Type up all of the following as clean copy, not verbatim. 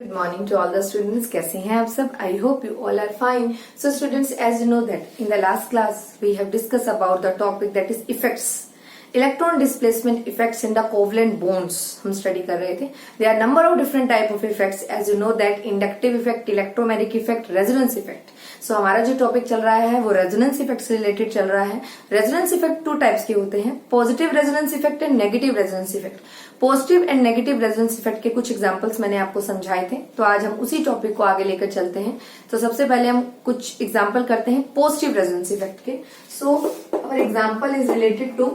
Good morning to all the students. कैसे हैं आप सब? I hope you all are fine. So students, as you know that in the last class we have discussed about the topic that is effects. Electron displacement effects in the covalent bonds हम study कर रहे थे. There are number of different type of effects. As you know that inductive effect, electromagnetic effect, resonance effect. So हमारा जो topic चल रहा है वो रेजोनेंस इफेक्ट से रिलेटेड चल रहा है. रेजोनेंस इफेक्ट टू टाइप्स के होते हैं, positive resonance effect and negative resonance effect. Positive and negative resonance effect के कुछ एग्जांपल्स मैंने आपको समझाए थे, तो आज हम उसी टॉपिक को आगे लेकर चलते हैं. तो सबसे पहले हम कुछ एग्जांपल करते हैं पॉजिटिव रेजोनेंस इफेक्ट के. So our example is related to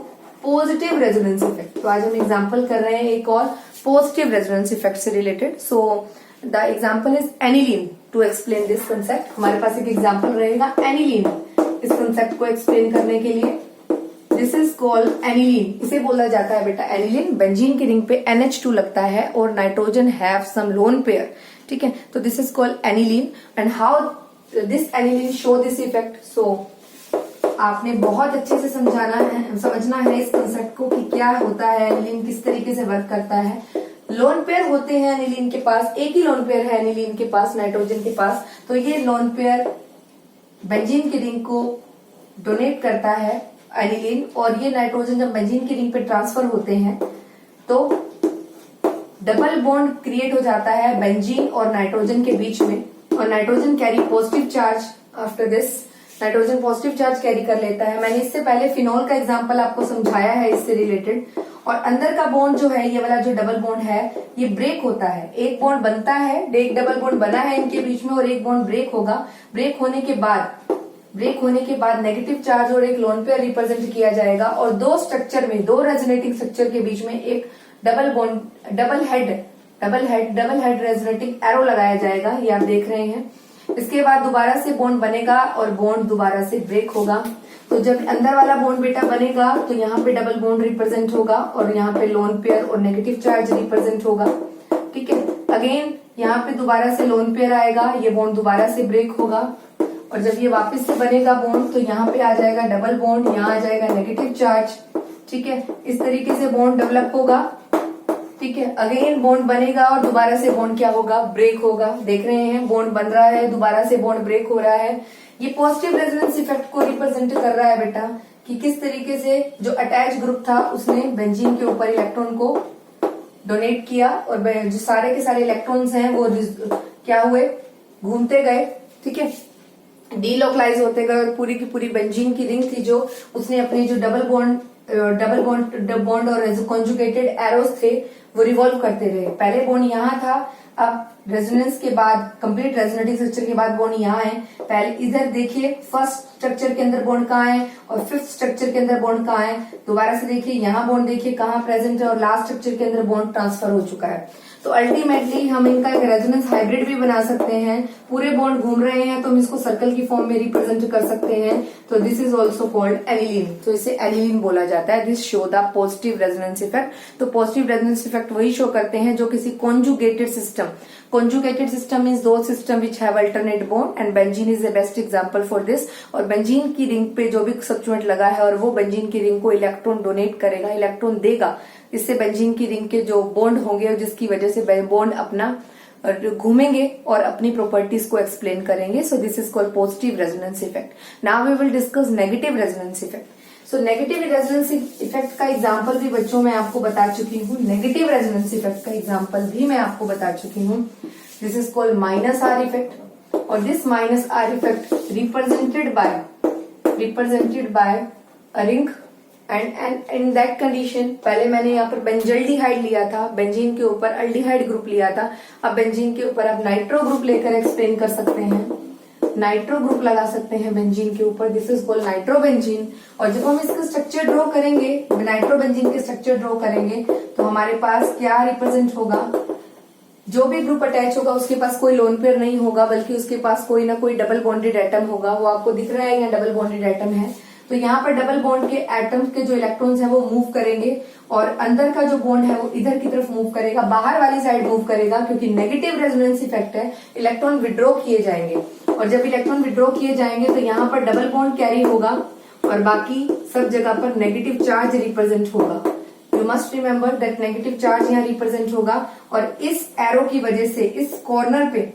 positive resonance effect. तो आज हम एग्जांपल कर रहे हैं एक और पॉजिटिव रेजोनेंस इफेक्ट से related. So the example is aniline. To explain this concept हमारे पास एक एग्जाम्पल रहेगा एनिलीन. इस कंसेप्ट को एक्सप्लेन करने के लिए दिस इज कॉल्ड एनिलीन. इसे बोला जाता है बेटा एनिलीन. बेंजीन की रिंग पे NH2 लगता है और nitrogen have some lone pair. ठीक है, तो this is called aniline. And how this aniline show this effect. So आपने बहुत अच्छे से समझना है इस कंसेप्ट को कि क्या होता है एनिलीन, किस तरीके से वर्क करता है. लोन पेयर होते हैं एनिलीन के पास, एक ही लोन पेयर है एनिलीन के पास नाइट्रोजन के पास. तो ये लोन पेयर बेंजीन की रिंग को डोनेट करता है एनिलीन, और ये नाइट्रोजन जब बेंजीन की रिंग पे ट्रांसफर होते हैं तो डबल बॉन्ड क्रिएट हो जाता है बेंजीन और नाइट्रोजन के बीच में, और nitrogen carry positive charge. After this nitrogen positive charge carry कर लेता है. मैंने इससे पहले फिनॉल का एग्जांपल आपको समझाया है इससे रिलेटेड. और अंदर का बॉन्ड जो है, ये वाला जो डबल बॉन्ड है, ये ब्रेक होता है. एक बॉन्ड बनता है, एक डबल बॉन्ड बना है इनके बीच में, और एक बॉन्ड ब्रेक होगा. ब्रेक होने के बाद नेगेटिव चार्ज और एक लोन पेयर रिप्रेजेंट किया जाएगा, और दो स्ट्रक्चर में, दो रेजोनेटिंग स्ट्रक्चर के बीच में एक डबल हेड रेजोनेटिंग एरो लगाया जाएगा. ये आप देख रहे हैं. इसके बाद दोबारा से बॉन्ड बनेगा और बॉन्ड दोबारा से ब्रेक होगा. तो जब अंदर वाला बॉन्ड बेटा बनेगा तो यहाँ पे डबल बॉन्ड रिप्रेजेंट होगा, और यहाँ पे लोन पेयर और नेगेटिव चार्ज रिप्रेजेंट होगा. ठीक है, अगेन यहाँ पे दोबारा से लोन पेयर आएगा, ये बॉन्ड दोबारा से ब्रेक होगा, और जब ये वापस से बनेगा बॉन्ड तो यहाँ पे आ जाएगा डबल बॉन्ड, यहाँ आ जाएगा नेगेटिव चार्ज. ठीक है, इस तरीके से बॉन्ड डेवलप होगा. ठीक है, अगेन बॉन्ड बनेगा और दोबारा से बॉन्ड क्या होगा, ब्रेक होगा. देख रहे हैं बॉन्ड बन रहा है, दोबारा से बॉन्ड ब्रेक हो रहा है. ये पॉजिटिव रेजोनेंस इफेक्ट को रिप्रेजेंट कर रहा है बेटा, कि किस तरीके से जो अटैच ग्रुप था उसने बेंजीन के ऊपर इलेक्ट्रॉन को डोनेट किया, और जो सारे के सारे इलेक्ट्रॉन्स हैं वो क्या हुए, घूमते गए. ठीक है, डीलोकलाइज होते गए, और पूरी की पूरी बेंजीन की रिंग थी जो उसने अपने जो डबल बॉन्ड और कॉन्जुगेटेड एरोस थे वो रिवॉल्व करते रहे. पहले बॉन्ड यहाँ था, अब रेजोनेंस के बाद, कंप्लीट रेजोनेटिंग स्ट्रक्चर के बाद बॉन्ड यहाँ है. पहले इधर देखिए फर्स्ट स्ट्रक्चर के अंदर बॉन्ड कहाँ है, और फिफ्थ स्ट्रक्चर के अंदर बॉन्ड कहाँ है. दोबारा से देखिए यहाँ बॉन्ड देखिए कहाँ प्रेजेंट है, और लास्ट स्ट्रक्चर के अंदर बॉन्ड ट्रांसफर हो चुका है. तो अल्टीमेटली हम इनका एक रेजोनेंस हाइब्रिड भी बना सकते हैं. पूरे बॉन्ड घूम रहे हैं तो हम इसको सर्कल की फॉर्म में रिप्रेजेंट कर सकते हैं. तो this is also called aniline. तो इसे एनिलीन बोला जाता है. This show the positive resonance effect. तो पॉजिटिव रेजोनेंस इफेक्ट वही शो करते हैं जो किसी कॉन्जुगेटेड सिस्टम मीन्स दो system which have alternate bond, and benzene is the best example for this. और बेंजीन की रिंग पे जो भी सब्स्टिट्यूएंट लगा है, और वो बेंजीन की रिंग को इलेक्ट्रॉन डोनेट करेगा, इलेक्ट्रॉन देगा. इससे बेंजीन की रिंग के जो बॉन्ड होंगे, जिसकी वजह से बॉन्ड अपना घूमेंगे और अपनी प्रॉपर्टीज को एक्सप्लेन करेंगे. So this is called positive resonance effect. Now we will discuss negative resonance effect. So negative resonance effect का एग्जांपल भी बच्चों मैं आपको बता चुकी हूँ. नेगेटिव रेजोनेंस इफेक्ट का एग्जांपल भी मैं आपको बता चुकी हूँ. This is called minus R effect, और this minus R effect represented by a ring. And in that condition, पहले मैंने यहाँ पर बेंजल्डिहाइड लिया था, बेंजीन के ऊपर अल्डिहाइड ग्रुप लिया था. अब बेंजीन के ऊपर आप नाइट्रो ग्रुप लेकर एक्सप्लेन कर सकते हैं, नाइट्रो ग्रुप लगा सकते हैं बेंजीन के ऊपर. This is called nitrobenzene. और जब हम इसका स्ट्रक्चर ड्रॉ करेंगे, नाइट्रोबेंजीन के स्ट्रक्चर ड्रॉ करेंगे, तो हमारे पास क्या रिप्रेजेंट होगा, जो भी ग्रुप अटैच होगा उसके पास कोई लोन पेयर नहीं होगा, बल्कि उसके पास कोई ना कोई डबल बॉन्डेड एटम होगा. वो आपको दिख रहा है, यहाँ डबल बॉन्डेड एटम है. तो यहाँ पर डबल बॉन्ड के एटम्स के जो इलेक्ट्रॉन्स हैं वो मूव करेंगे, और अंदर का जो बॉन्ड है वो इधर की तरफ मूव करेगा, बाहर वाली साइड मूव करेगा, क्योंकि नेगेटिव रेजोनेंस इफेक्ट है. इलेक्ट्रॉन विड्रॉ किए जाएंगे, और जब इलेक्ट्रॉन विड्रॉ किए जाएंगे तो यहाँ पर डबल बॉन्ड कैरी होगा, और बाकी सब जगह पर नेगेटिव चार्ज रिप्रेजेंट होगा. You must remember that negative charge यहाँ रिप्रेजेंट होगा और इस एरो की वजह से इस कॉर्नर पे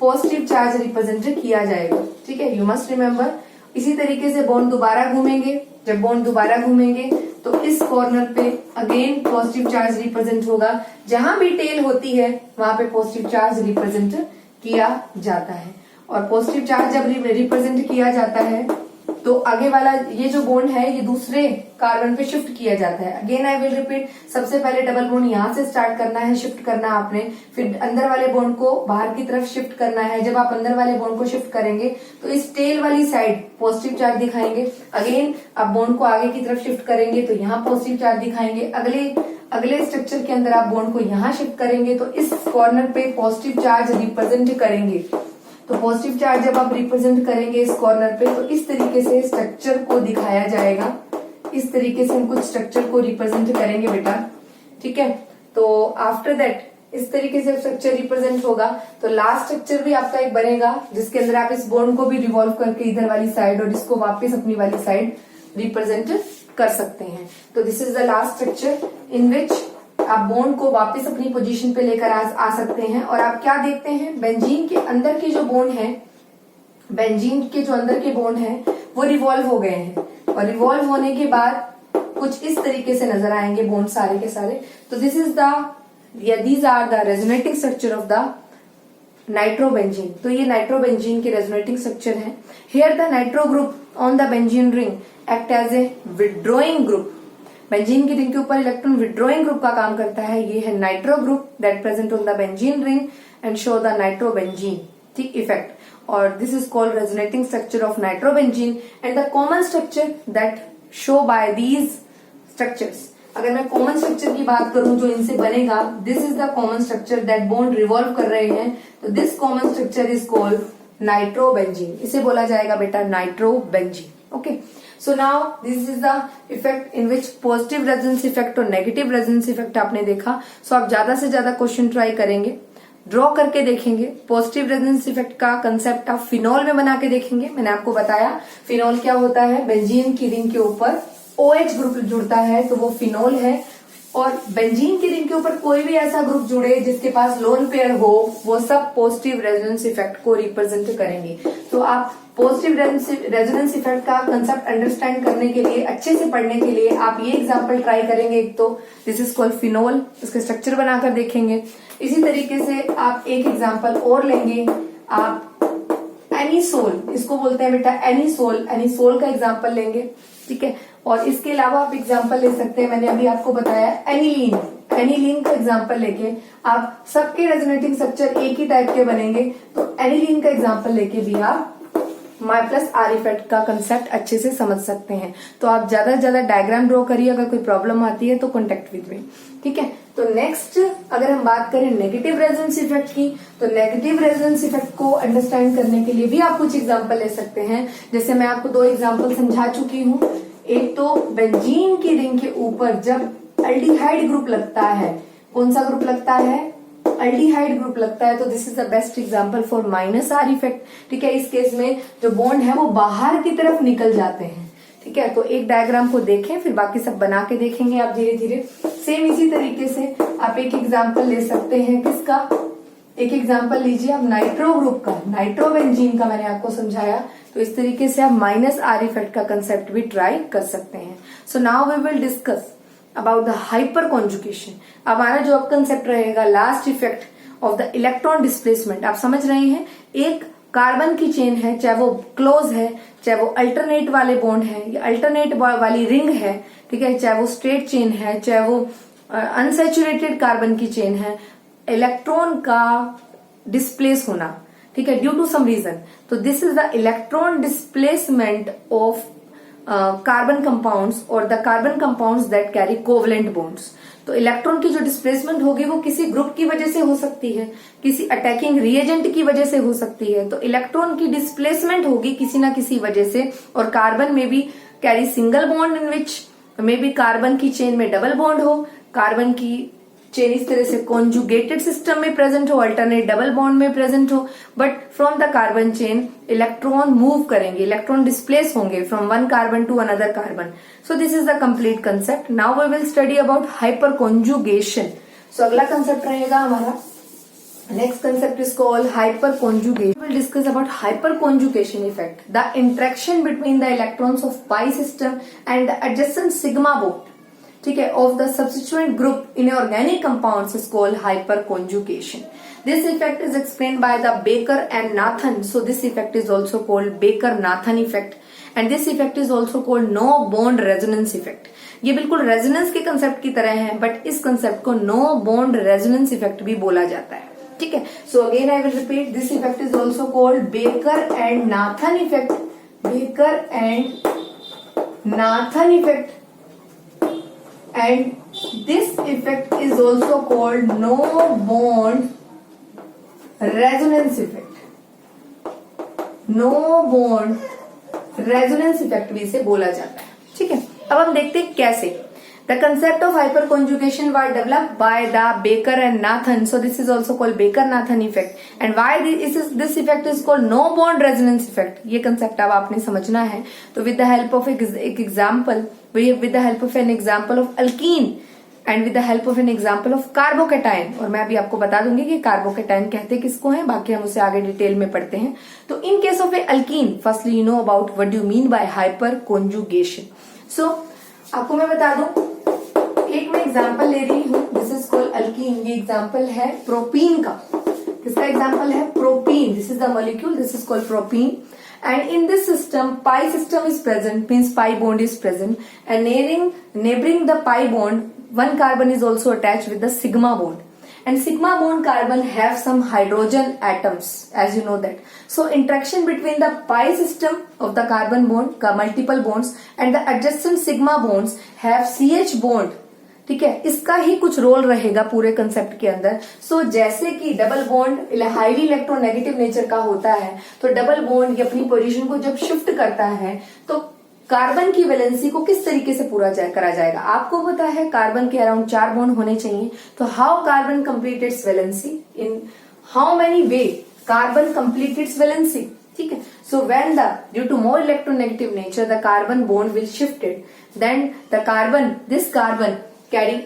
पॉजिटिव चार्ज रिप्रेजेंट किया जाएगा। ठीक है, यू मस्ट रिमेम्बर। इसी तरीके से बॉन्ड दोबारा घूमेंगे, जब बॉन्ड दोबारा घूमेंगे तो इस कॉर्नर पे अगेन पॉजिटिव चार्ज रिप्रेजेंट होगा। जहां भी टेल होती है वहां पे पॉजिटिव चार्ज रिप्रेजेंट किया जाता है और पॉजिटिव चार्ज जब रिप्रेजेंट किया जाता है तो आगे वाला ये जो बॉन्ड है ये दूसरे कार्बन पे शिफ्ट किया जाता है। अगेन आई विल रिपीट, सबसे पहले डबल बॉन्ड यहाँ से स्टार्ट करना है, शिफ्ट करना है आपने, फिर अंदर वाले बॉन्ड को बाहर की तरफ शिफ्ट करना है। जब आप अंदर वाले बॉन्ड को शिफ्ट करेंगे तो इस टेल वाली साइड पॉजिटिव चार्ज दिखाएंगे। अगेन आप बॉन्ड को आगे की तरफ शिफ्ट करेंगे तो यहाँ पॉजिटिव चार्ज दिखाएंगे। अगले स्ट्रक्चर के अंदर आप बॉन्ड को यहाँ शिफ्ट करेंगे तो इस कॉर्नर पे पॉजिटिव चार्ज रिप्रेजेंट करेंगे। तो पॉजिटिव चार्ज जब आप रिप्रेजेंट करेंगे इस कॉर्नर पे तो इस तरीके से स्ट्रक्चर को दिखाया जाएगा। इस तरीके से हम कुछ स्ट्रक्चर को रिप्रेजेंट करेंगे बेटा। ठीक है, तो आफ्टर दैट इस तरीके से स्ट्रक्चर रिप्रेजेंट होगा तो लास्ट स्ट्रक्चर भी आपका एक बनेगा जिसके अंदर आप इस बॉन्ड को भी रिवॉल्व करके इधर वाली साइड और इसको वापस अपनी वाली साइड रिप्रेजेंट कर सकते हैं। तो this is the last structure in which आप बॉन्ड को वापस अपनी पोजीशन पे लेकर आ सकते हैं। और आप क्या देखते हैं, बेंजीन के अंदर के जो बॉन्ड है, बेंजीन के जो अंदर के बॉन्ड है वो रिवॉल्व हो गए हैं और रिवॉल्व होने के बाद कुछ इस तरीके से नजर आएंगे बॉन्ड सारे के सारे। तो this is these are the resonating structure of the nitrobenzene. तो ये नाइट्रोबेंजीन के रेजोनेटिंग स्ट्रक्चर है। Here the nitro group on the benzene ring act as a withdrawing group. Benzene की रिंग के ऊपर इलेक्ट्रॉन विड्रॉइंग ग्रुप का काम करता है। ये है nitro group that present on the benzene ring and show the nitrobenzene ठीक इफेक्ट। और this is called resonating structure of nitrobenzene and the common structure that show by these structures. अगर मैं कॉमन स्ट्रक्चर की बात करूं जो इनसे बनेगा, this is the common structure that bond revolve कर रहे हैं, तो this common structure is called nitrobenzene. इसे बोला जाएगा बेटा nitrobenzene. Okay, so now this is the effect in which positive resonance effect और negative resonance effect आपने देखा। so आप ज्यादा से ज्यादा क्वेश्चन ट्राई करेंगे, ड्रॉ करके देखेंगे। पॉजिटिव रेजोनेंस इफेक्ट का कंसेप्ट आप फिनॉल में बना के देखेंगे। मैंने आपको बताया फिनॉल क्या होता है, बेंजीन की रिंग के ऊपर OH ग्रुप जुड़ता है तो वो फिनॉल है। और बेंजीन की रिंग के ऊपर कोई भी ऐसा ग्रुप जुड़े जिसके पास लोन पेयर हो, वो सब पॉजिटिव रेजोनेंस इफेक्ट को रिप्रेजेंट करेंगे। तो आप पॉजिटिव रेजोनेंस इफेक्ट का कंसेप्ट अंडरस्टैंड करने के लिए, अच्छे से पढ़ने के लिए आप ये एग्जांपल ट्राई करेंगे। एक तो दिस इज कॉल्ड फिनोल, इसका स्ट्रक्चर बनाकर देखेंगे। इसी तरीके से आप एक एग्जांपल और लेंगे, आप एनिसोल, इसको बोलते हैं बेटा एनिसोल, एनिसोल का एग्जांपल लेंगे। ठीक है, और इसके अलावा आप एग्जांपल ले सकते हैं, मैंने अभी आपको बताया एनिलीन, एनिलीन का एग्जांपल लेके आप सबके रेजोनेटिंग स्ट्रक्चर एक ही टाइप के बनेंगे। तो एनिलीन का एग्जांपल लेके भी आप माई प्लस आर इफेक्ट का कंसेप्ट अच्छे से समझ सकते हैं। तो आप ज्यादा से ज्यादा डायग्राम ड्रॉ करिए, अगर कोई प्रॉब्लम आती है तो कॉन्टेक्ट विद मी। ठीक है, तो नेक्स्ट अगर हम बात करें नेगेटिव रेजोनेंस इफेक्ट की, तो नेगेटिव रेजोनेंस इफेक्ट को अंडरस्टैंड करने के लिए भी आप कुछ एग्जांपल ले सकते हैं। जैसे मैं आपको दो एग्जांपल समझा चुकी हूँ। एक तो बेंजीन की रिंग के ऊपर जब अल्डिहाइड ग्रुप लगता है, कौन सा ग्रुप लगता है, अल्डिहाइड ग्रुप लगता है, तो this is the best example for minus R effect. ठीक है, इस केस में जो बॉन्ड है वो बाहर की तरफ निकल जाते हैं। ठीक है, तो एक डायग्राम को देखें, फिर बाकी सब बना के देखेंगे आप धीरे धीरे। सेम इसी तरीके से आप एक एग्जांपल ले सकते हैं, किसका, एक एग्जांपल लीजिए आप नाइट्रो ग्रुप का, नाइट्रोबेंजीन का मैंने आपको समझाया। तो इस तरीके से आप माइनस आर इफेक्ट का कंसेप्ट भी ट्राई कर सकते हैं। So now we will discuss about the hyper conjugation. हमारा जो अब कंसेप्ट रहेगा last effect of the electron displacement. आप समझ रहे हैं, एक कार्बन की चेन है, चाहे वो क्लोज है, चाहे वो अल्टरनेट वाले बॉन्ड है या अल्टरनेट वाली रिंग है, ठीक है, चाहे वो स्ट्रेट चेन है, चाहे वो अनसेचुरेटेड कार्बन की चेन है, इलेक्ट्रॉन का डिस्प्लेस होना, ठीक है, ड्यू टू सम रीजन। तो this is the electron displacement of carbon compounds और the carbon compounds that carry covalent bonds. तो इलेक्ट्रॉन की जो डिस्प्लेसमेंट होगी वो किसी ग्रुप की वजह से हो सकती है, किसी अटैकिंग रिएजेंट की वजह से हो सकती है। तो इलेक्ट्रॉन की डिस्प्लेसमेंट होगी किसी ना किसी वजह से। और कार्बन में भी carry single bond in which may be carbon की चेन में डबल बॉन्ड हो, कार्बन की चेन इस तरह से कॉन्जुगेटेड सिस्टम में प्रेजेंट हो, अल्टरनेट डबल बॉन्ड में प्रेजेंट हो, but from the carbon chain electron move करेंगे, इलेक्ट्रॉन डिस्प्लेस होंगे from one carbon to another carbon. So this is the complete concept. Now we will study about hyper conjugation. So अगला concept रहेगा हमारा, next concept is called hyperconjugation. We will discuss about hyperconjugation effect, the interaction between the electrons of pi system and the adjacent sigma bond, ठीक है, of the substituent group in organic compounds is called hyperconjugation. This effect is explained by the Baker and Nathan. So this effect is also called Baker-Nathan effect, and this effect is also called no bond resonance effect. ये बिल्कुल resonance के concept की तरह है, but इस concept को no bond resonance इफेक्ट भी बोला जाता है. ठीक है. So again I will repeat, this effect is also called Baker and Nathan effect. Baker and Nathan effect, and this effect is also called no bond resonance effect. नो bond resonance इफेक्ट भी इसे बोला जाता है. ठीक है. अब हम देखते हैं कैसे. The concept of hyperconjugation was developed by the Baker and Nathan. So this is also called Baker-Nathan effect. And why this effect is called no bond resonance effect? ये concept अब आपने समझना है. तो with the help of एक example, with the help of an example of alkene and with the help of an example of carbocation. और मैं अभी आपको बता दूंगी कि carbocation कहते किसको हैं, बाकी हम उसे आगे डिटेल में पढ़ते हैं. तो in case of a alkene, firstly you know about what do you mean by hyperconjugation. So आपको मैं बता दूं, एक मैं एग्जाम्पल ले रही हूँ. This is called alkyne. ये एग्जाम्पल है प्रोपीन का. किसका एग्जाम्पल है? Propene. This is the molecule, this is called propene. And in this system pi system is present, means pi bond is present, and neighboring the pi bond one carbon is also attached with the sigma bond. And sigma bond carbon have some hydrogen atoms, as you know that. So interaction between the pi system of the carbon bond, multiple bonds, and the adjacent sigma bonds have CH bond. ठीक है. इसका ही कुछ role रहेगा पूरे concept के अंदर. सो जैसे कि double bond highly electronegative nature का होता है, तो डबल बॉन्ड ये अपनी पोजीशन को जब शिफ्ट करता है तो कार्बन की वैलेंसी को किस तरीके से पूरा करा जाएगा. आपको पता है कार्बन के अराउंड 4 बॉन्ड होने चाहिए. तो how carbon complete its valency, in how many way carbon complete its valency. ठीक है. So when due to more electronegative nature the carbon bond will shifted, then this carbon carry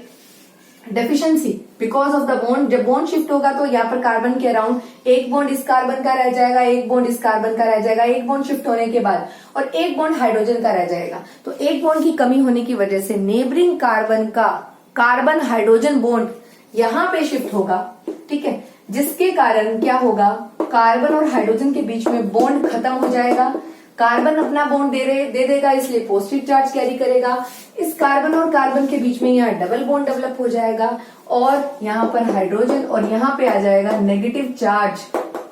deficiency because of the bond. जब bond shift होगा तो यहाँ पर carbon के around एक bond इस कार्बन का रह जाएगा, एक बॉन्ड इस कार्बन का रह जाएगा, एक बॉन्ड शिफ्ट होने के बाद, और एक बॉन्ड हाइड्रोजन का रह जाएगा. तो एक बॉन्ड की कमी होने की वजह से नेबरिंग कार्बन का कार्बन हाइड्रोजन बॉन्ड यहाँ पे शिफ्ट होगा. ठीक है. जिसके कारण क्या होगा, कार्बन और हाइड्रोजन के बीच में बॉन्ड खत्म हो जाएगा. कार्बन अपना बॉन्ड दे देगा, इसलिए पॉजिटिव चार्ज कैरी करेगा. इस कार्बन और कार्बन के बीच में यहाँ डबल बॉन्ड डेवलप हो जाएगा, और यहाँ पर हाइड्रोजन, और यहाँ पे आ जाएगा negative charge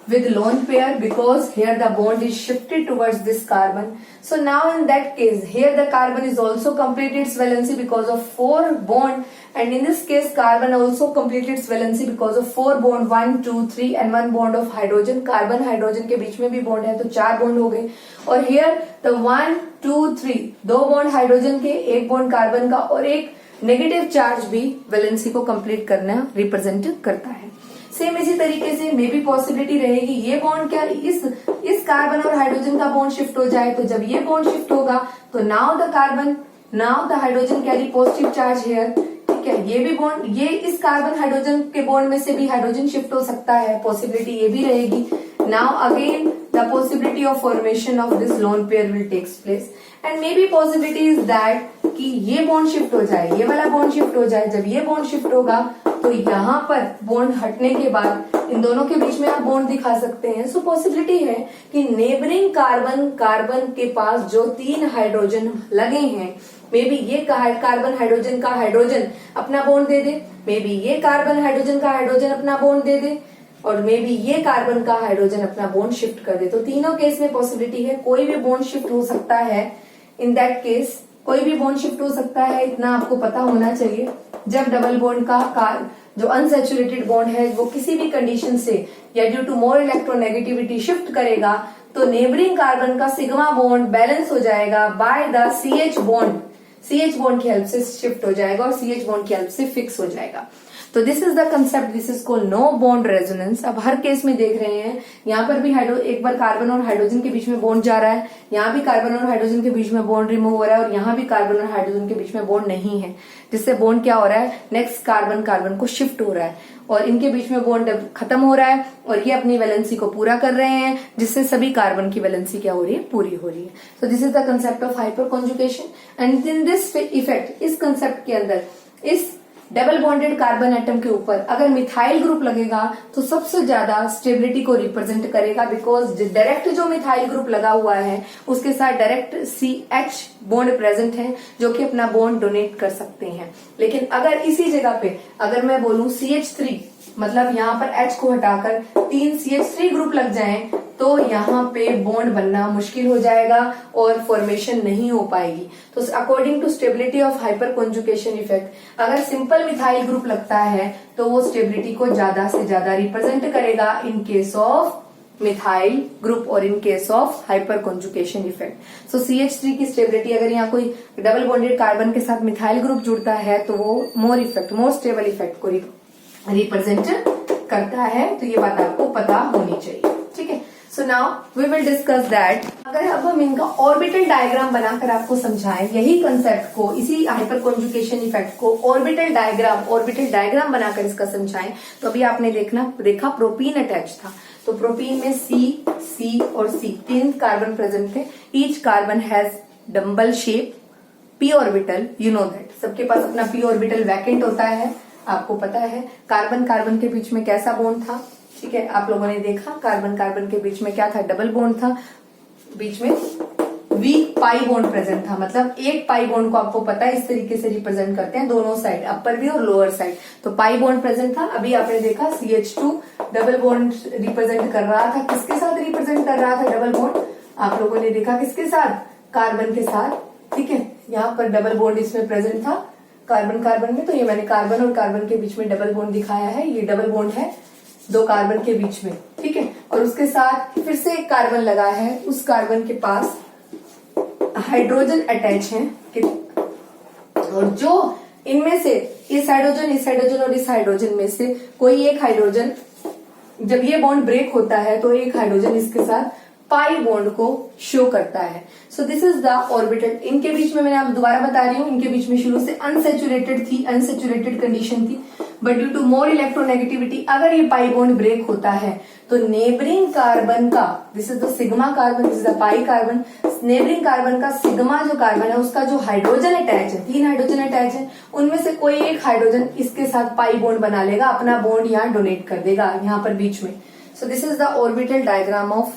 with lone pair, because here the bond is shifted towards this carbon. So now in that case, here the carbon is also completed its valency because of 4 bond, and in this case carbon also completed its valency because of 4 bond, 1 2 3 and 1 bond of hydrogen. Carbon hydrogen के बीच में भी bond है, तो 4 bond हो गए. और here the 1 2 3 2 bond hydrogen के, एक बॉन्ड कार्बन का, और एक नेगेटिव चार्ज भी वैलेंसी को कंप्लीट करना रिप्रेजेंट करता है. सेम इसी तरीके से मे भी पॉसिबिलिटी रहेगी ये बॉन्ड क्या इस कार्बन और हाइड्रोजन का बॉन्ड शिफ्ट हो जाए. तो जब ये बॉन्ड शिफ्ट होगा तो now the hydrogen carry positive charge here. ठीक है. ये भी बॉन्ड, ये इस कार्बन हाइड्रोजन के बॉन्ड में से भी हाइड्रोजन शिफ्ट हो सकता है, पॉसिबिलिटी ये भी रहेगी. Now again the possibility of formation of this lone pair will takes place, and may be possibility is that कि ये बॉन्ड शिफ्ट हो जाए, ये वाला बॉन्ड शिफ्ट हो जाए. जब ये बॉन्ड शिफ्ट होगा तो यहाँ पर बॉन्ड हटने के बाद इन दोनों के बीच में आप बॉन्ड दिखा सकते हैं. सो पॉसिबिलिटी है कि नेबरिंग कार्बन के पास जो 3 हाइड्रोजन लगे हैं, मे बी ये कार्बन हाइड्रोजन का हाइड्रोजन अपना bond they they, may be ये कार्बन हाइड्रोजन का हाइड्रोजन अपना बॉन्ड दे दे, और मे बी ये कार्बन का हाइड्रोजन अपना बॉन्ड शिफ्ट कर दे. तो तीनों केस में पॉसिबिलिटी है, कोई भी बॉन्ड शिफ्ट हो सकता है. इन दैट केस कोई भी बॉन्ड शिफ्ट हो सकता है, इतना आपको पता होना चाहिए. जब डबल बॉन्ड का जो अनसैचुरेटेड बॉन्ड है वो किसी भी कंडीशन से या due to more electronegativity shift करेगा, तो नेबरिंग कार्बन का सिग्मा बॉन्ड बैलेंस हो जाएगा by the CH bond. CH bond की हेल्प से शिफ्ट हो जाएगा और CH बॉन्ड की हेल्प से फिक्स हो जाएगा. तो this is the concept, this is called no bond resonance. अब हर केस में देख रहे हैं, यहाँ पर भी एक बार कार्बन और हाइड्रोजन के बीच में बॉन्ड जा रहा है, यहाँ भी कार्बन और हाइड्रोजन के बीच में बॉन्ड रिमूव हो रहा है, और यहाँ भी कार्बन और हाइड्रोजन के बीच में बॉन्ड नहीं है, जिससे बॉन्ड क्या हो रहा है, नेक्स्ट कार्बन को शिफ्ट हो रहा है और इनके बीच में बॉन्ड खत्म हो रहा है और ये अपनी वैलेंसी को पूरा कर रहे हैं, जिससे सभी कार्बन की वैलेंसी क्या हो रही है, पूरी हो रही है। सो this is the concept of hyper conjugation. And in this effect, इस कंसेप्ट के अंदर इस डबल बॉन्डेड कार्बन एटम के ऊपर अगर मिथाइल ग्रुप लगेगा तो सबसे ज्यादा स्टेबिलिटी को रिप्रेजेंट करेगा, बिकॉज डायरेक्ट जो मिथाइल ग्रुप लगा हुआ है उसके साथ डायरेक्ट CH बॉन्ड प्रेजेंट है, जो कि अपना बॉन्ड डोनेट कर सकते हैं। लेकिन अगर इसी जगह पे अगर मैं बोलूं CH3, मतलब यहाँ पर H को हटाकर 3 CH3 ग्रुप लग जाएं, तो यहाँ पे बॉन्ड बनना मुश्किल हो जाएगा और फॉर्मेशन नहीं हो पाएगी। तो according to stability of hyper conjugation effect, अगर सिंपल मिथाइल ग्रुप लगता है तो वो स्टेबिलिटी को ज्यादा से ज्यादा रिप्रेजेंट करेगा in case of methyl group और in case of hyper conjugation effect. So CH3 की स्टेबिलिटी, अगर यहाँ कोई डबल बॉन्डेड कार्बन के साथ मिथाइल ग्रुप जुड़ता है तो वो मोर स्टेबल इफेक्ट को रिप्रेजेंट करता है। तो ये बात आपको पता होनी चाहिए, ठीक है। So now we will discuss that. अगर अब हम इनका ऑर्बिटल डायग्राम बनाकर आपको समझाएं, यही कंसेप्ट को, इसी हाइपर कॉन्जुगेशन इफेक्ट को ऑर्बिटल डायग्राम बनाकर इसका समझाएं, तो अभी आपने देखा प्रोपीन अटैच था, तो प्रोपीन में C और C 3 कार्बन प्रेजेंट थे। Each carbon has dumbbell shape, p orbital, you know that, सबके पास अपना p ऑर्बिटल वैकेंट होता है, आपको पता है। कार्बन के बीच में कैसा बॉन्ड था, ठीक है, आप लोगों ने देखा कार्बन के बीच में क्या था, डबल बॉन्ड था, बीच में वीक पाई बॉन्ड प्रेजेंट था, मतलब एक पाई बॉन्ड को आपको पता है इस तरीके से रिप्रेजेंट करते हैं दोनों साइड, अपर भी और लोअर साइड, तो पाई बॉन्ड प्रेजेंट था। अभी आपने देखा CH2 डबल बॉन्ड रिप्रेजेंट कर रहा था, किसके साथ रिप्रेजेंट कर रहा था डबल बॉन्ड, आप लोगों ने देखा किसके साथ, कार्बन के साथ, ठीक है। यहाँ पर डबल बॉन्ड इसमें प्रेजेंट था कार्बन में, तो ये मैंने कार्बन और कार्बन के बीच में डबल बॉन्ड दिखाया है, ये डबल बॉन्ड है 2 कार्बन के बीच में, ठीक है। और उसके साथ फिर से एक कार्बन लगा है, उस कार्बन के पास हाइड्रोजन अटैच है, और जो इनमें से इस हाइड्रोजन और इस हाइड्रोजन में से कोई एक हाइड्रोजन, जब ये बॉन्ड ब्रेक होता है तो एक हाइड्रोजन इसके साथ पाई बॉन्ड को शो करता है। सो दिस इज द ऑर्बिटल। इनके बीच में, मैंने आप दोबारा बता रही हूँ, इनके बीच में शुरू से अनसेचुरेटेड कंडीशन थी, but due to more electronegativity अगर ये पाई बॉन्ड ब्रेक होता है तो नेबरिंग कार्बन का, this is the sigma carbon, this is the pi carbon, neighbouring carbon का सिग्मा जो कार्बन है उसका जो हाइड्रोजन अटैच है, 3 हाइड्रोजन अटैच है, उनमें से कोई एक हाइड्रोजन इसके साथ पाई बॉन्ड बना लेगा, अपना बॉन्ड यहाँ डोनेट कर देगा यहाँ पर बीच में। So this is the orbital diagram of,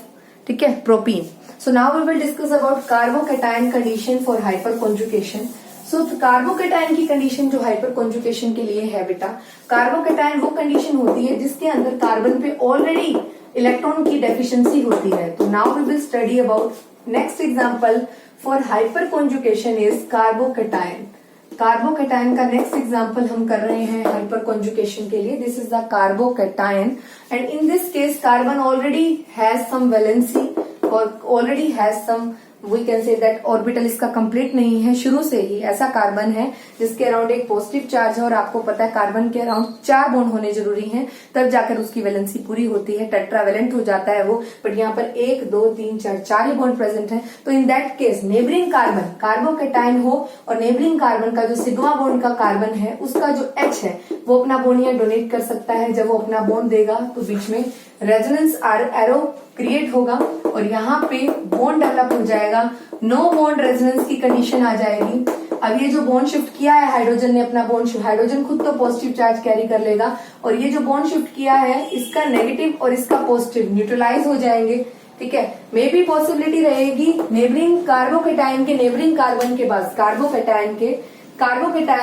ठीक है, propene. So now we will discuss about carbocation condition for hyper conjugation. So carbocation की कंडीशन जो हाइपर कॉन्जुगेशन के लिए है बेटा, कार्बोकैटायन वो कंडीशन होती है जिसके अंदर कार्बन पे ऑलरेडी इलेक्ट्रॉन की डेफिशिएंसी होती है। तो now we will study about next example for hyper conjugation is carbocation. Carbocation का नेक्स्ट एग्जांपल हम कर रहे हैं हाइपर कॉन्जुगेशन के लिए। This is the carbocation and in this case carbon already has some valency और already has some, we can say that orbital इसका complete नहीं है, शुरू से ही ऐसा कार्बन है जिसके अराउंड एक पॉजिटिव चार्ज है, और आपको पता है कार्बन के अराउंड 4 बॉन्ड होने जरूरी हैं, तब जाकर उसकी वैलेंसी पूरी होती है, टेट्रावेलेंट हो जाता है वो, बट यहाँ पर 1 2 3 4 ही बॉन्ड प्रेजेंट है। तो in that case neighbouring carbon carbocation हो और नेबरिंग कार्बन का जो सिग्मा बॉन्ड का कार्बन है उसका जो H है वो अपना बॉन्ड यहाँ डोनेट कर सकता है। जब वो अपना बॉन्ड देगा तो बीच में रेजोनेंस एरो क्रिएट होगा और यहाँ पे बॉन्ड डेवलप हो जाएगा, नो बॉन्ड रेजोनेंस की कंडीशन आ जाएगी। अब ये जो बॉन्ड शिफ्ट किया है हाइड्रोजन ने अपना बॉन्ड, हाइड्रोजन खुद तो पॉजिटिव चार्ज कैरी कर लेगा, और ये जो बॉन्ड शिफ्ट किया है इसका नेगेटिव और इसका पॉजिटिव न्यूट्रलाइज हो जाएंगे, ठीक है। मे भी पॉसिबिलिटी रहेगी नेबरिंग कार्बोकैटायन के नेबरिंग कार्बन के पास, कार्बोकैटायन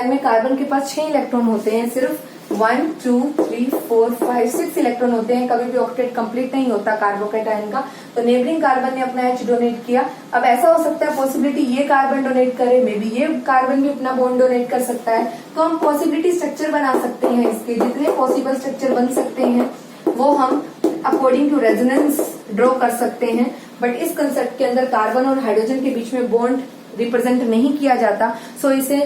में कार्बन के पास 6 इलेक्ट्रॉन होते हैं, सिर्फ 1 2 3 4 5 6 इलेक्ट्रॉन होते हैं, कभी भी ऑक्टेट कंप्लीट नहीं होता कार्बोकैटायन का। तो नेबरिंग कार्बन ने अपना H डोनेट किया। अब ऐसा हो सकता है पॉसिबिलिटी ये कार्बन डोनेट करे, मे बी ये कार्बन भी अपना बॉन्ड डोनेट कर सकता है। तो हम पॉसिबिलिटी स्ट्रक्चर बना सकते हैं, इसके जितने पॉसिबल स्ट्रक्चर बन सकते हैं वो हम अकॉर्डिंग टू रेजोनेंस ड्रॉ कर सकते हैं, बट इस कंसेप्ट के अंदर कार्बन और हाइड्रोजन के बीच में बॉन्ड रिप्रेजेंट नहीं किया जाता, सो इसे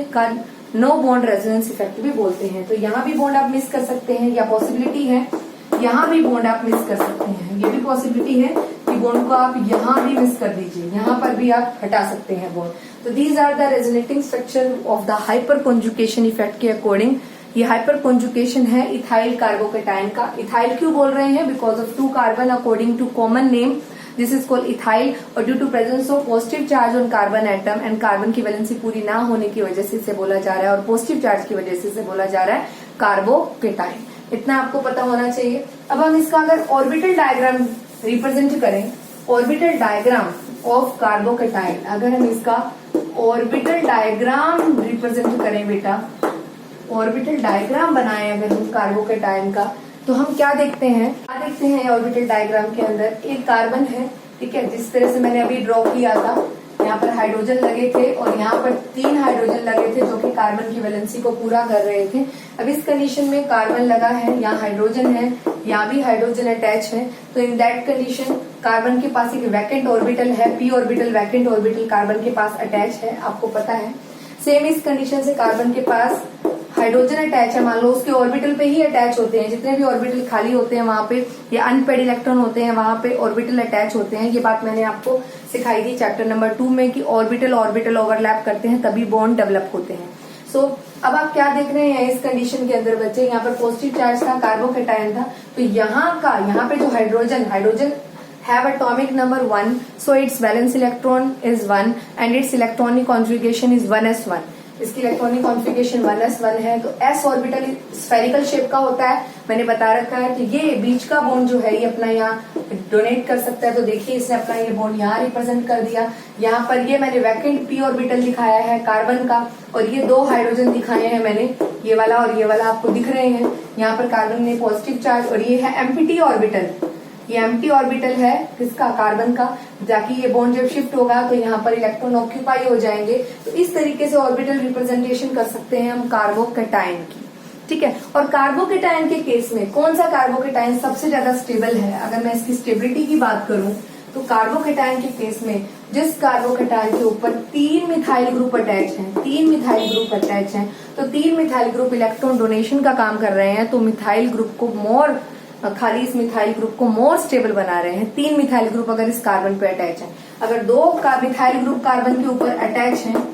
नो बॉन्ड रेजोनेंस इफेक्ट भी बोलते हैं। तो यहाँ भी बॉन्ड आप मिस कर सकते हैं, या पॉसिबिलिटी है यहाँ भी बॉन्ड आप मिस कर सकते हैं, ये भी पॉसिबिलिटी है कि बॉन्ड को आप यहाँ भी मिस कर दीजिए, यहाँ पर भी आप हटा सकते हैं बॉन्ड। तो these are the resonating structure of the hyper conjugation effect के अकॉर्डिंग। ये हाइपर कॉन्जुगेशन है इथाइल कार्बोकेटाइन का। इथाइल क्यों बोल रहे हैं? Because of 2 carbon according to common name this is called ethyl, और due to presence of positive charge on carbon atom and carbon की वैलेंसी पूरी ना होने की वजह से इसे बोला जा रहा है, और पॉजिटिव चार्ज की वजह से इसे बोला जा रहा है कार्बोकेटाइन। इतना आपको पता होना चाहिए। अब हम इसका अगर ऑर्बिटल डायग्राम रिप्रेजेंट करें, ऑर्बिटल डायग्राम ऑफ कार्बोकेटाइन, अगर हम इसका ऑर्बिटल डायग्राम रिप्रेजेंट करें बेटा, ऑर्बिटल डायग्राम बनाएं अगर हम कार्बोकेटाइन का, तो हम क्या देखते हैं? ऑर्बिटल डायग्राम के अंदर एक कार्बन है, ठीक है, जिस तरह से मैंने अभी ड्रॉ किया था। यहाँ पर हाइड्रोजन लगे थे और यहाँ पर 3 हाइड्रोजन लगे थे जो कि कार्बन की वैलेंसी को पूरा कर रहे थे। अब इस कंडीशन में कार्बन लगा है, यहाँ हाइड्रोजन है, यहाँ भी हाइड्रोजन अटैच है। तो इन दैट कंडीशन कार्बन के पास एक वैकेंट ऑर्बिटल है, P orbital vacant orbital carbon के पास अटैच है, आपको पता है। सेम इस कंडीशन से कार्बन के पास हाइड्रोजन अटैच है, मान लो उसके ऑर्बिटल पे ही अटैच होते हैं, जितने भी ऑर्बिटल खाली होते हैं वहां पे, या अनपेड इलेक्ट्रॉन होते हैं वहां पे ऑर्बिटल अटैच होते हैं। ये बात मैंने आपको सिखाई थी चैप्टर नंबर 2 में कि ऑर्बिटल ओवरलैप करते हैं तभी बॉन्ड डेवलप होते हैं। सो अब आप क्या देख रहे हैं इस कंडीशन के अंदर बच्चे, यहाँ पर पॉजिटिव चार्ज था, कार्बोकेटाइन था, तो यहाँ पे जो hydrogen have atomic number 1, so its valence electron is 1 and its electronic configuration is 1s1। इसकी इलेक्ट्रॉनिक कॉन्फ़िगरेशन 1s1 है। तो s ऑर्बिटल स्फेरिकल शेप का होता है, मैंने बता रखा है कि ये बीच का बॉन्ड जो है ये अपना यहाँ डोनेट कर सकता है। तो देखिए इसने अपना ये बॉन्ड यहाँ रिप्रेजेंट कर दिया। यहाँ पर ये मैंने वैकेंट p ऑर्बिटल दिखाया है कार्बन का, और ये 2 हाइड्रोजन दिखाए हैं मैंने, ये वाला और ये वाला आपको दिख रहे हैं। यहाँ पर कार्बन में पॉजिटिव चार्ज, और ये है एम्प्टी ऑर्बिटल, ये एम्प्टी ऑर्बिटल है किसका? कार्बन का। ताकि ये बॉन्ड जब शिफ्ट होगा तो यहाँ पर इलेक्ट्रॉन ऑक्यूपाई हो जाएंगे। तो इस तरीके से ऑर्बिटल रिप्रेजेंटेशन कर सकते हैं हम कार्बोकेटाइन की, ठीक है। और कार्बोकेटाइन के केस में कौन सा कार्बोकेटाइन सबसे ज्यादा स्टेबल है? अगर मैं इसकी स्टेबिलिटी की बात करूं तो कार्बोकेटाइन के केस में जिस कार्बोकेटाइन के ऊपर 3 मिथाइल ग्रुप अटैच हैं, 3 मिथाइल ग्रुप अटैच हैं, तो 3 मिथाइल ग्रुप इलेक्ट्रॉन डोनेशन का काम कर रहे हैं, तो मिथाइल ग्रुप को मोर, खाली इस मिथाइल ग्रुप को मोर स्टेबल बना रहे हैं। 3 मिथाइल ग्रुप अगर इस कार्बन पे अटैच है, अगर 2 मिथाइल ग्रुप कार्बन के ऊपर अटैच हैं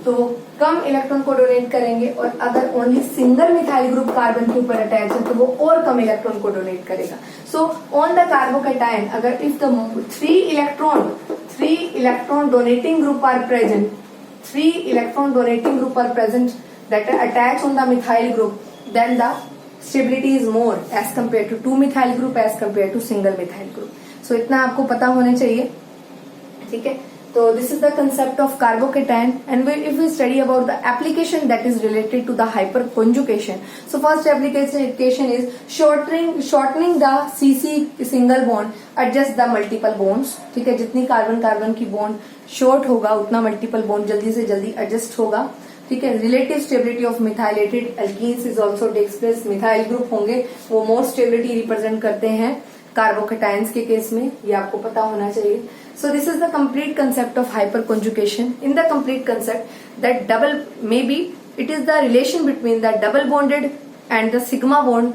तो वो कम इलेक्ट्रॉन को डोनेट करेंगे, और अगर only single methyl group carbon के ऊपर अटैच है तो वो और कम इलेक्ट्रॉन को डोनेट करेगा। सो ऑन द कार्बोकेटाइन अगर if the 3 electron donating group are present, 3 electron donating group are present that are attach on the methyl group, then the stability is more as compared to 2 methyl group as compared to single methyl group। so इतना आपको पता होना चाहिए, ठीक है। तो this is the concept of carbocation, and if we study about the application that is related to the hyperconjugation, so first application is shortening the CC single bond, adjust the multiple bonds, ठीक है। जितनी carbon की bond short होगा उतना multiple bond जल्दी से जल्दी adjust होगा, ठीक है। Relative stability of methylated alkenes is also takes place, methyl group होंगे वो मोर स्टेबिलिटी रिप्रेजेंट करते हैं कार्बोकेटाइन्स के केस में, ये आपको पता होना चाहिए। सो this is the complete concept of hyper conjugation. In the complete concept that double may be it is the relation between the double bonded and the sigma bond,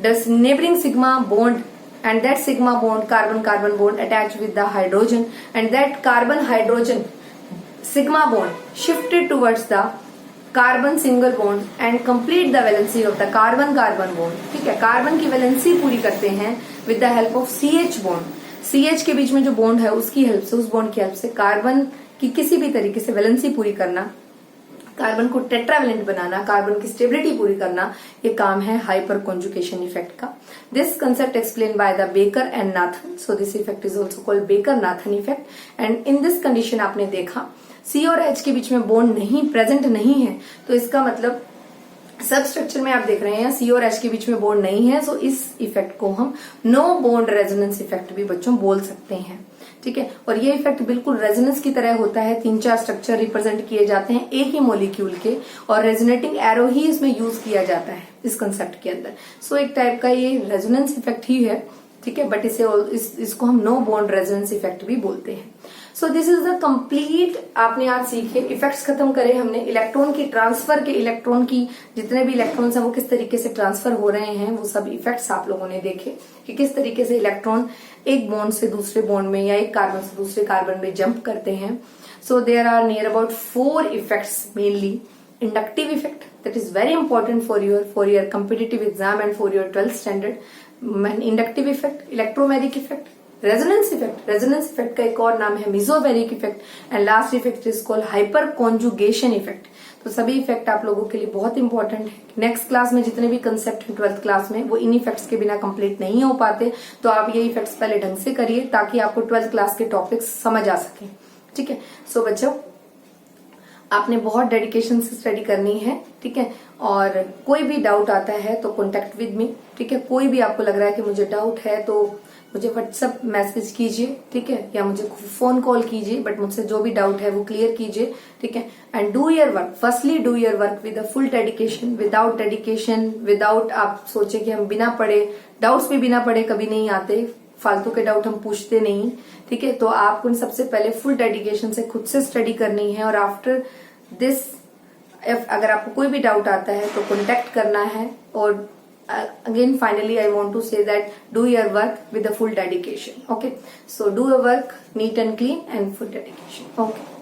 the neighbouring sigma bond and that sigma bond carbon bond attached with the hydrogen, and that carbon hydrogen sigma bond shifted towards the carbon single bond and complete the valency of the carbon bond, ठीक है। Carbon की valency पूरी करते हैं with the help of CH bond। CH के बीच में जो bond है उसकी हेल्प से, उस बॉन्ड की हेल्प से कार्बन की किसी भी तरीके से वैलेंसी पूरी करना, कार्बन को टेट्रावेलेंट बनाना, कार्बन की स्टेबिलिटी पूरी करना, ये काम है हाइपर कॉन्जुगेशन इफेक्ट का। This concept explain by the baker and Nathan, so this effect is also called baker Nathan effect. And in this condition आपने देखा C और H के बीच में बॉन्ड प्रेजेंट नहीं है, तो इसका मतलब सब स्ट्रक्चर में आप देख रहे हैं C और H के बीच में बॉन्ड नहीं है, सो इस इफेक्ट को हम नो बॉन्ड रेजोनेंस इफेक्ट भी बच्चों बोल सकते हैं, ठीक है। और ये इफेक्ट बिल्कुल रेजोनेंस की तरह होता है, 3-4 स्ट्रक्चर रिप्रेजेंट किए जाते हैं एक ही मॉलिक्यूल के, और रेजोनेटिंग एरो ही इसमें यूज किया जाता है इस कंसेप्ट के अंदर। सो एक टाइप का ये रेजोनेंस इफेक्ट ही है, ठीक है, बट इसको हम नो बॉन्ड रेजोनेंस इफेक्ट भी बोलते हैं। सो दिस इज द कंप्लीट आपने आज सीखे इफेक्ट्स खत्म करे हमने इलेक्ट्रॉन की ट्रांसफर के इलेक्ट्रॉन की जितने भी इलेक्ट्रॉन्स हैं वो किस तरीके से ट्रांसफर हो रहे हैं वो सब इफेक्ट्स आप लोगों ने देखे कि किस तरीके से इलेक्ट्रॉन एक बॉन्ड से दूसरे बॉन्ड में या एक कार्बन से दूसरे कार्बन में जंप करते हैं. So there are near about 4 effects mainly. Inductive effect that is very important for your competitive exam and for your 12th standard. Inductive effect, electromagnetic effect, resonance effect का एक और नाम है mesomeric effect and last effect is called hyperconjugation effect. तो सभी effect आप लोगों के लिए बहुत इंपॉर्टेंट है. नेक्स्ट क्लास में जितने भी कंसेप्ट हैं 12th क्लास में वो इन इफेक्ट्स के बिना कंप्लीट नहीं हो पाते, तो आप ये इफेक्ट्स पहले ढंग से करिए ताकि आपको 12th क्लास के टॉपिक्स समझ आ सके. ठीक है. सो बच्चों आपने बहुत डेडिकेशन से स्टडी करनी है. ठीक है. और कोई भी डाउट आता है तो कांटेक्ट विद मी. ठीक है. कोई भी आपको लग रहा है कि मुझे डाउट है तो मुझे व्हाट्सएप मैसेज कीजिए. ठीक है. या मुझे फोन कॉल कीजिए, बट मुझसे जो भी डाउट है वो क्लियर कीजिए. ठीक है. And do your work. Firstly do your work with a full dedication. Without आप सोचे कि हम बिना पढ़े, डाउट्स भी बिना पढ़े कभी नहीं आते, फालतू के डाउट हम पूछते नहीं. ठीक है. तो आपको सबसे पहले फुल डेडिकेशन से खुद से स्टडी करनी है और आफ्टर दिस अगर आपको कोई भी डाउट आता है तो कांटेक्ट करना है. और again finally I want to say that do your work with a full dedication. Okay. So do your work neat and clean and full dedication. Okay.